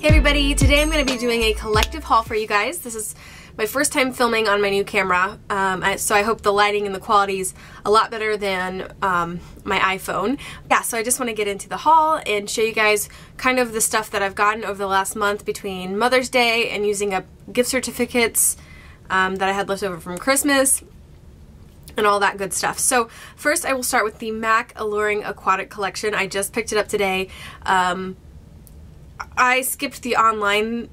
Hey everybody, today I'm going to be doing a collective haul for you guys. This is my first time filming on my new camera, so I hope the lighting and the quality is a lot better than my iPhone. Yeah, so I just want to get into the haul and show you guys kind of the stuff that I've gotten over the last month between Mother's Day and using up gift certificates that I had left over from Christmas and all that good stuff. So first I will start with the MAC Alluring Aquatic Collection. I just picked it up today. I skipped the online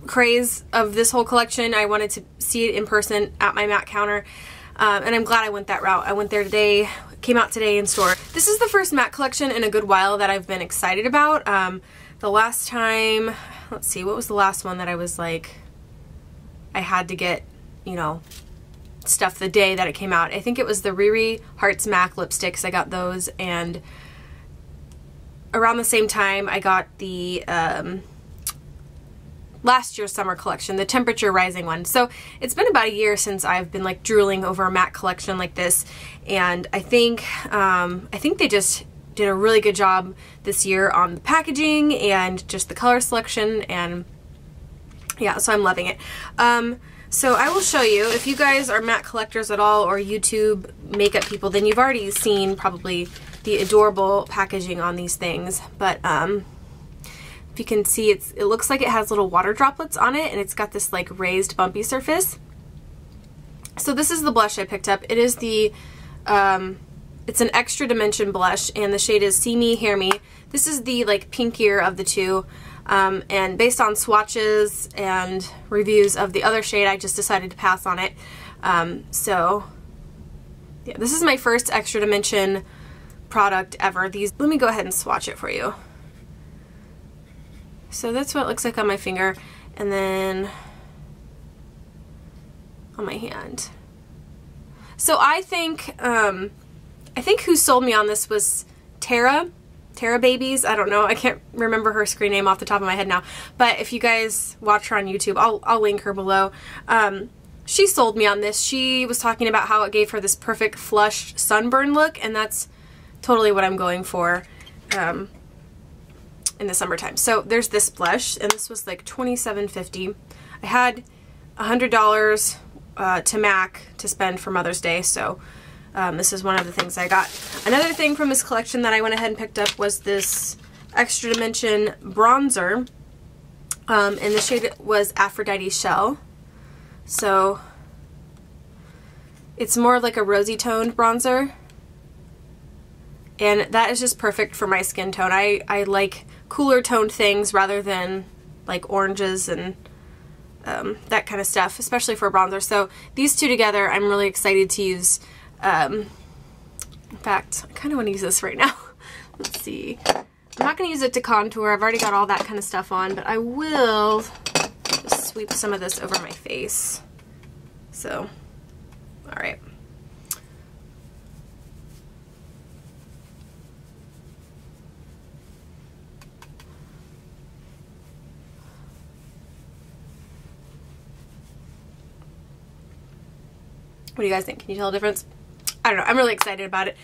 craze of this whole collection. I wanted to see it in person at my MAC counter, and I'm glad I went that route. I went there today, came out today in store. This is the first MAC collection in a good while that I've been excited about. The last time, let's see, what was the last one that I was like, I had to get, you know, stuff the day that it came out. I think it was the Riri Hearts MAC lipsticks. I got those, and around the same time I got the last year's summer collection, the temperature rising one. So it's been about a year since I've been like drooling over a MAC collection like this, and I think they just did a really good job this year on the packaging and just the color selection, and yeah, so I'm loving it. So I will show you, if you guys are MAC collectors at all or YouTube makeup people, then you've already seen probably the adorable packaging on these things, but if you can see, it looks like it has little water droplets on it, and it's got this like raised bumpy surface. So this is the blush I picked up. It is the it's an extra dimension blush, and the shade is See Me, Hear Me. This is the like pinkier of the two, and based on swatches and reviews of the other shade, I just decided to pass on it. So yeah, this is my first extra dimension product ever. Let me go ahead and swatch it for you. So that's what it looks like on my finger, and then on my hand. So I think who sold me on this was Tara Babies. I don't know, I can't remember her screen name off the top of my head now, but if you guys watch her on YouTube, I'll link her below. She sold me on this. She was talking about how it gave her this perfect flushed sunburn look, and that's totally what I'm going for in the summertime. So there's this blush, and this was like $27.50. I had $100 to MAC to spend for Mother's Day, so this is one of the things I got. Another thing from this collection that I went ahead and picked up was this extra dimension bronzer, and the shade was Aphrodite Shell. So it's more like a rosy toned bronzer, and that is just perfect for my skin tone. I like cooler toned things rather than like oranges and that kind of stuff, especially for a bronzer. So these two together, I'm really excited to use. In fact, I kind of want to use this right now. Let's see. I'm not going to use it to contour. I've already got all that kind of stuff on, but I will just sweep some of this over my face. So, alright. What do you guys think? Can you tell the difference? I don't know. I'm really excited about it.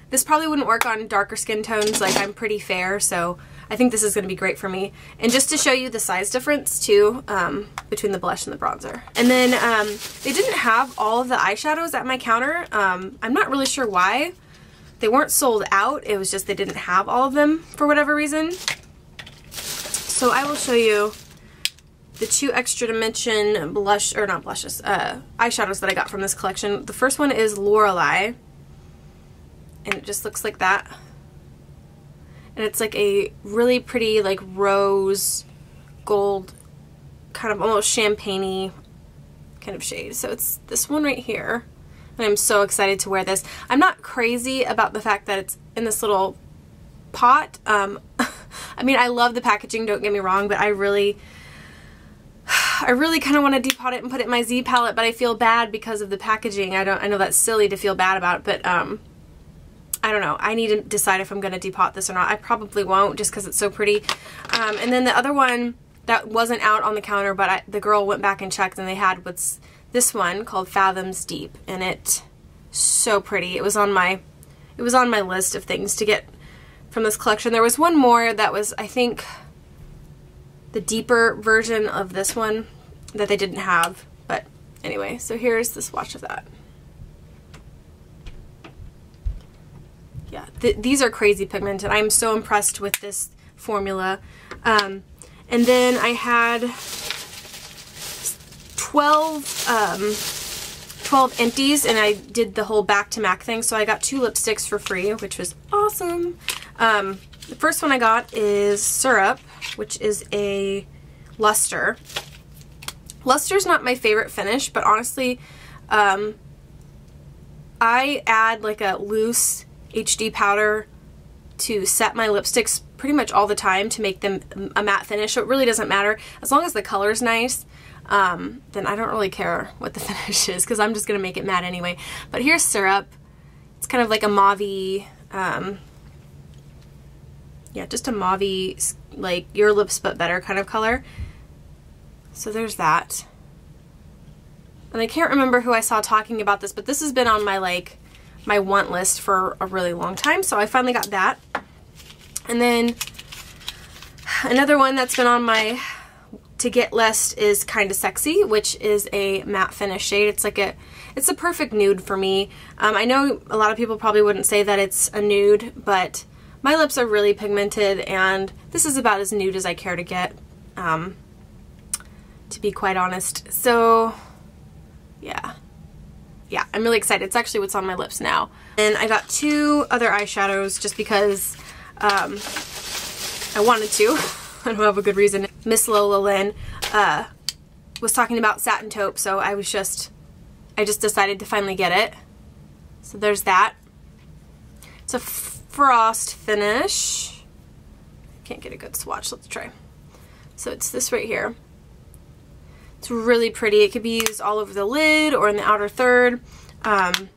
This probably wouldn't work on darker skin tones. Like, I'm pretty fair, so I think this is going to be great for me. And just to show you the size difference, too, between the blush and the bronzer. And then they didn't have all of the eyeshadows at my counter. I'm not really sure why. They weren't sold out. It was just they didn't have all of them for whatever reason. So I will show you the two extra dimension blush, or not blushes, eyeshadows that I got from this collection. The first one is Lorelei, and it just looks like that. And it's like a really pretty like rose gold, kind of almost champagne-y kind of shade. So it's this one right here, and I'm so excited to wear this. I'm not crazy about the fact that it's in this little pot. I mean, I love the packaging, don't get me wrong, but I really kind of want to depot it and put it in my Z palette, but I feel bad because of the packaging. I know that's silly to feel bad about, but I don't know. I need to decide if I'm going to depot this or not. I probably won't, just because it's so pretty. And then the other one that wasn't out on the counter, but the girl went back and checked, and they had what's this one called Fathoms Deep, and it's so pretty. It was on my list of things to get from this collection. There was one more that was, I think, the deeper version of this one that they didn't have. But anyway, so here's the swatch of that. Yeah, these are crazy pigmented. I'm so impressed with this formula. And then I had 12 empties, and I did the whole back to MAC thing, so I got 2 lipsticks for free, which was awesome. The first one I got is Syrup, which is a luster. Luster's not my favorite finish, but honestly, I add like a loose HD powder to set my lipsticks pretty much all the time to make them a matte finish, so it really doesn't matter. As long as the color's nice, then I don't really care what the finish is, because I'm just going to make it matte anyway. But here's Syrup. It's kind of like a mauve-y, yeah, just a mauve-y, like Your Lips But Better kind of color. So there's that. And I can't remember who I saw talking about this, but this has been on my my want list for a really long time, so I finally got that. And then another one that's been on my to get list is Kinda Sexy, which is a matte finish shade. It's like it's a perfect nude for me. I know a lot of people probably wouldn't say that it's a nude, but my lips are really pigmented, and this is about as nude as I care to get, to be quite honest. So yeah, I'm really excited. It's actually what's on my lips now. And I got 2 other eyeshadows just because I wanted to. I don't have a good reason. Miss Lola Lynn was talking about satin taupe, so I just decided to finally get it. So there's that. It's a frost finish. Can't get a good swatch. Let's try. So it's this right here. It's really pretty. It could be used all over the lid or in the outer third. And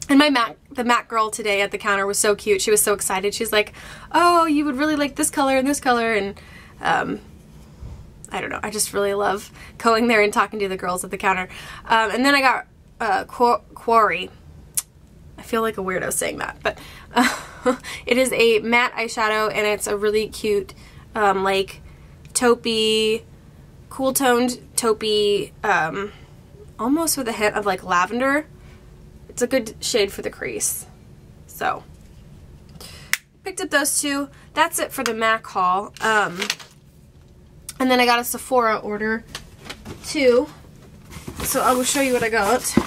the MAC girl today at the counter was so cute. She was so excited. She's like, oh, you would really like this color and this color. And I don't know. I just really love going there and talking to the girls at the counter. And then I got Quarry. I feel like a weirdo saying that, but it is a matte eyeshadow, and it's a really cute, like taupey, cool toned taupey, almost with a hint of like lavender. It's a good shade for the crease. So picked up those 2. That's it for the MAC haul. And then I got a Sephora order too. So I will show you what I got.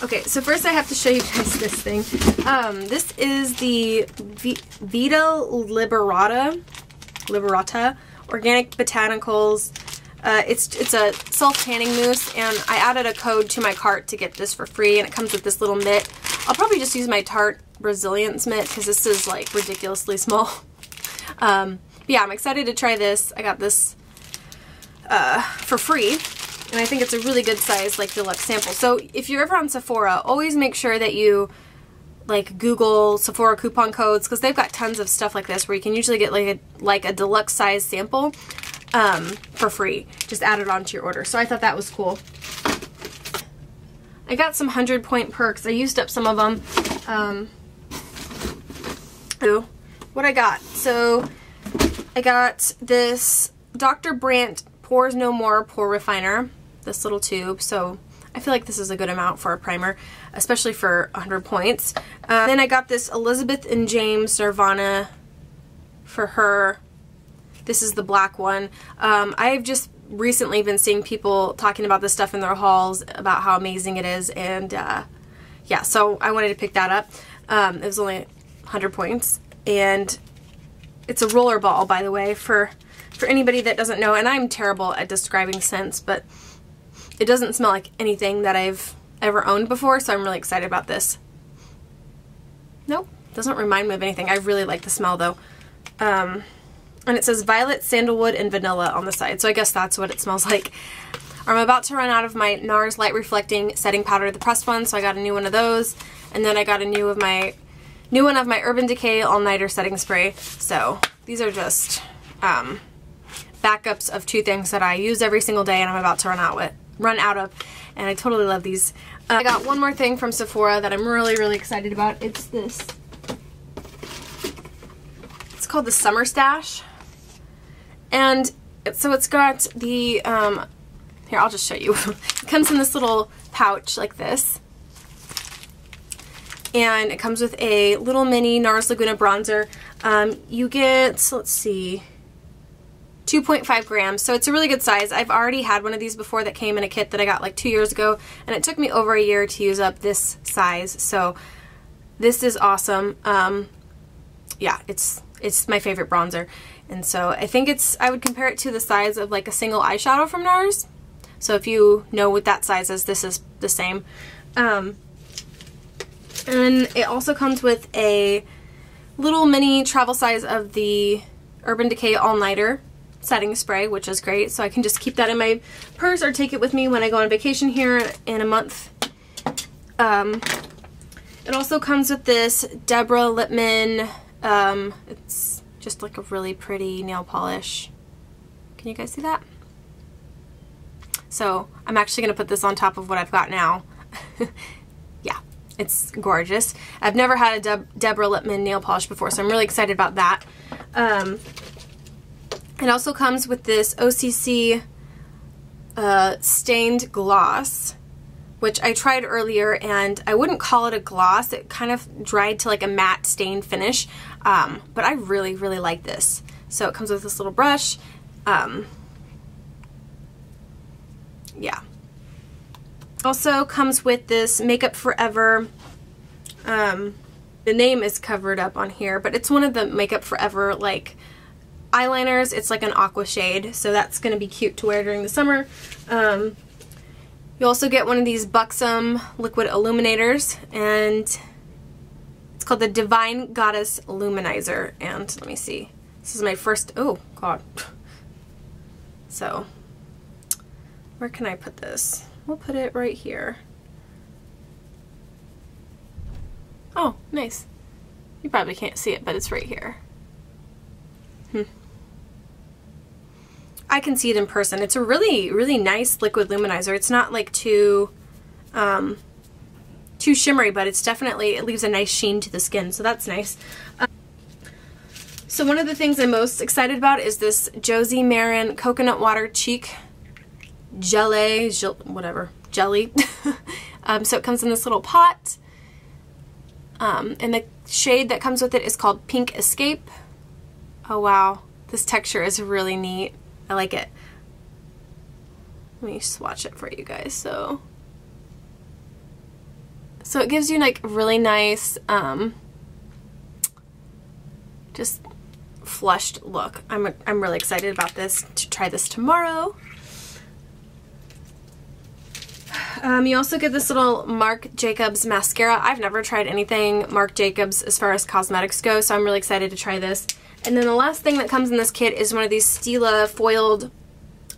Okay, so first I have to show you guys this thing. This is the Vita Liberata Organic Botanicals. It's a self-tanning mousse, and I added a code to my cart to get this for free, and it comes with this little mitt. I'll probably just use my Tarte Brazilians mitt because this is like ridiculously small. But yeah, I'm excited to try this. I got this for free, and I think it's a really good size, like, deluxe sample. So if you're ever on Sephora, always make sure that you like Google Sephora coupon codes, because they've got tons of stuff like this where you can usually get like a deluxe size sample for free. Just add it onto your order. So I thought that was cool. I got some 100-point perks. I used up some of them. What I got? So I got this Dr. Brandt Pores No More Pore Refiner, this little tube. So I feel like this is a good amount for a primer, especially for 100 points. Then I got this Elizabeth and James Nirvana for her. This is the black one. I've just recently been seeing people talking about this stuff in their hauls about how amazing it is, and yeah, so I wanted to pick that up. It was only 100 points, and it's a roller ball, by the way, for anybody that doesn't know, and I'm terrible at describing scents, but it doesn't smell like anything that I've ever owned before, so I'm really excited about this. Nope, doesn't remind me of anything. I really like the smell, though. And it says violet, sandalwood, and vanilla on the side, so I guess that's what it smells like. I'm about to run out of my NARS Light Reflecting Setting Powder, the pressed one, so I got a new one of those, and then I got a new one of my Urban Decay All Nighter Setting Spray. So these are just backups of 2 things that I use every single day, and I'm about to run out of, and I totally love these. I got one more thing from Sephora that I'm really, really excited about. It's this. It's called the Summer Stash. And so it's got the, here, I'll just show you. It comes in this little pouch like this. And it comes with a little mini NARS Laguna bronzer. You get, so let's see, 2.5 grams. So it's a really good size. I've already had one of these before that came in a kit that I got like 2 years ago. And it took me over a year to use up this size. So this is awesome. Yeah, it's my favorite bronzer. And so I think I would compare it to the size of like a single eyeshadow from NARS. So if you know what that size is, this is the same. And it also comes with a little mini travel size of the Urban Decay All Nighter setting spray, which is great. So I can just keep that in my purse or take it with me when I go on vacation here in a month. It also comes with this Deborah Lippmann, it's just like a really pretty nail polish. Can you guys see that? So I'm actually going to put this on top of what I've got now. Yeah, it's gorgeous. I've never had a Deborah Lippmann nail polish before, so I'm really excited about that. It also comes with this OCC stained gloss, which I tried earlier, and I wouldn't call it a gloss. It kind of dried to like a matte stain finish, but I really, really like this. So it comes with this little brush. Yeah. Also comes with this Makeup Forever, the name is covered up on here, but it's one of the Makeup Forever like eyeliners. It's like an aqua shade, so that's going to be cute to wear during the summer. You also get one of these Buxom liquid illuminators, and it's called the Divine Goddess Luminizer. And let me see, this is my first, oh god. So where can I put this? We'll put it right here. Oh, nice. You probably can't see it, but it's right here. I can see it in person. It's a really, really nice liquid luminizer. It's not like too shimmery, but it's definitely, it leaves a nice sheen to the skin, so that's nice. So one of the things I'm most excited about is this Josie Maran Coconut Water Cheek Jelly. So it comes in this little pot. And the shade that comes with it is called Pink Escape. Oh wow, this texture is really neat. I like it. Let me swatch it for you guys. So it gives you like a really nice, just flushed look. I'm really excited about this, to try this tomorrow. You also get this little Marc Jacobs mascara. I've never tried anything Marc Jacobs as far as cosmetics go, so I'm really excited to try this. And then the last thing that comes in this kit is one of these Stila foiled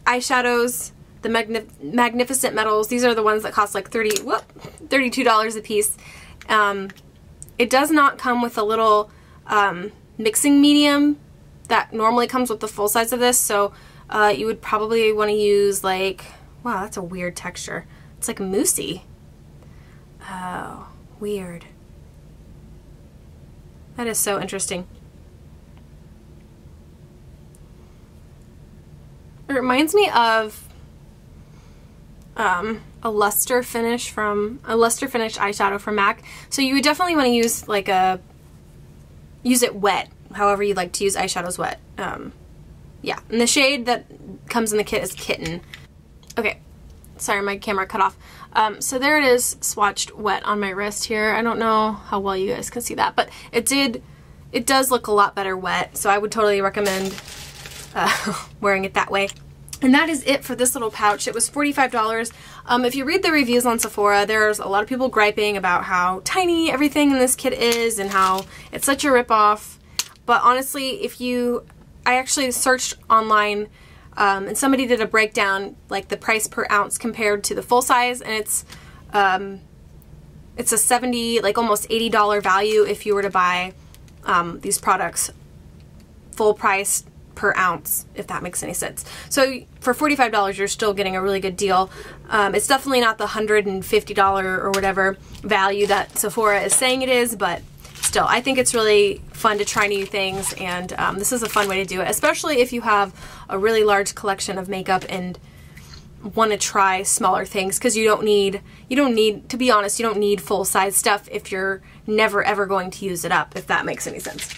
eyeshadows, the Magnificent Metals. These are the ones that cost like $32 a piece. It does not come with a little mixing medium that normally comes with the full size of this, so you would probably want to use like, wow, that's a weird texture. It's like moussey. Oh, weird. That is so interesting. It reminds me of a luster finish eyeshadow from MAC. So you would definitely want to use like use it wet, however you'd like to use eyeshadows wet. Yeah, and the shade that comes in the kit is Kitten. Okay, sorry, my camera cut off. So there it is, swatched wet on my wrist here. I don't know how well you guys can see that, but it does look a lot better wet, so I would totally recommend wearing it that way. And that is it for this little pouch. It was $45. If you read the reviews on Sephora, there's a lot of people griping about how tiny everything in this kit is and how it's such a ripoff. But honestly, I actually searched online and somebody did a breakdown, like the price per ounce compared to the full size, and it's a $70, like almost $80 value if you were to buy these products full price per ounce, if that makes any sense. So for $45, you're still getting a really good deal. It's definitely not the $150 or whatever value that Sephora is saying it is, but still, I think it's really fun to try new things, and this is a fun way to do it, especially if you have a really large collection of makeup and want to try smaller things, because you don't need, to be honest, you don't need full-size stuff if you're never ever going to use it up, if that makes any sense.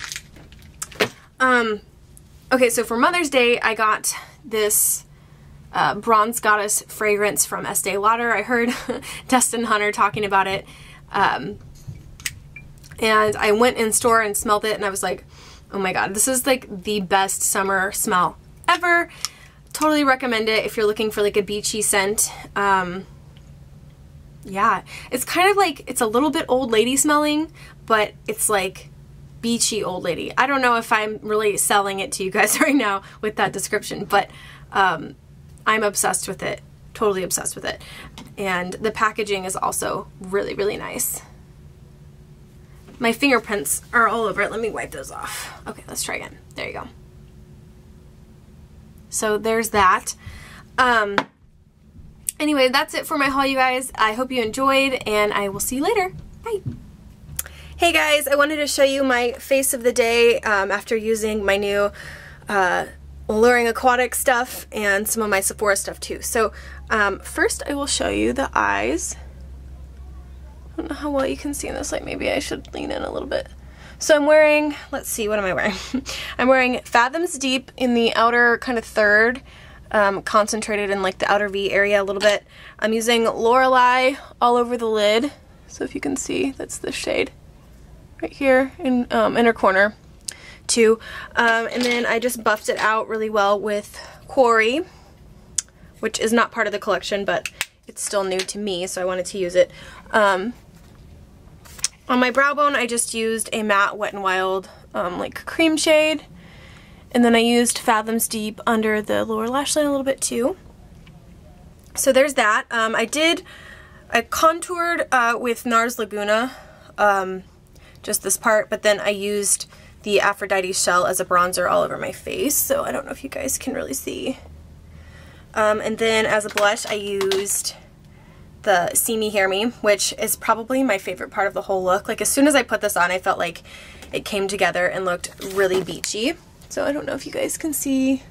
Okay, so for Mother's Day, I got this Bronze Goddess fragrance from Estee Lauder. I heard Dustin Hunter talking about it, and I went in store and smelled it, and I was like, oh my god, this is like the best summer smell ever. Totally recommend it if you're looking for like a beachy scent. Yeah, it's kind of like, it's a little bit old lady smelling, but it's like beachy old lady. I don't know if I'm really selling it to you guys right now with that description, but I'm obsessed with it. Totally obsessed with it. And the packaging is also really, really nice. My fingerprints are all over it. Let me wipe those off. Okay, let's try again. There you go. So there's that. Anyway, that's it for my haul, you guys. I hope you enjoyed, and I will see you later. Bye. Hey guys, I wanted to show you my face of the day after using my new Alluring Aquatic stuff and some of my Sephora stuff too. So first I will show you the eyes. I don't know how well you can see in this light. Maybe I should lean in a little bit. So I'm wearing, let's see, what am I wearing? I'm wearing Fathoms Deep in the outer kind of third, concentrated in like the outer V area a little bit. I'm using Lorelei all over the lid. So if you can see, that's the shade right here in inner corner too. And then I just buffed it out really well with Quarry, which is not part of the collection, but it's still new to me, so I wanted to use it. On my brow bone, I just used a matte Wet n Wild like cream shade, and then I used Fathoms Deep under the lower lash line a little bit too. So there's that. I contoured with NARS Laguna, just this part, but then I used the Aphrodite shell as a bronzer all over my face, so I don't know if you guys can really see. And then as a blush, I used the See Me Hear Me, which is probably my favorite part of the whole look. Like, as soon as I put this on, I felt like it came together and looked really beachy. So I don't know if you guys can see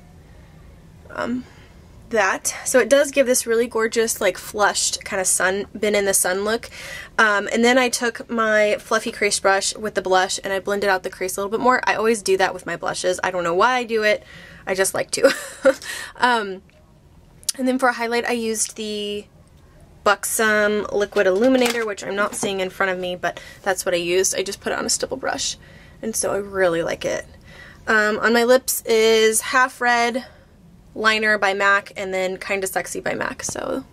that. So it does give this really gorgeous, like, flushed kind of been in the sun look. And then I took my fluffy crease brush with the blush and I blended out the crease a little bit more. I always do that with my blushes. I don't know why I do it. I just like to. And then for a highlight, I used the Buxom Liquid Illuminator, which I'm not seeing in front of me, but that's what I used. I just put it on a stipple brush, and so I really like it. On my lips is Half Red Liner by MAC, and then Kinda Sexy by MAC, so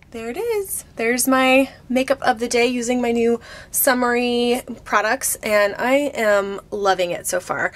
there it is. There's my makeup of the day using my new summery products, and I am loving it so far.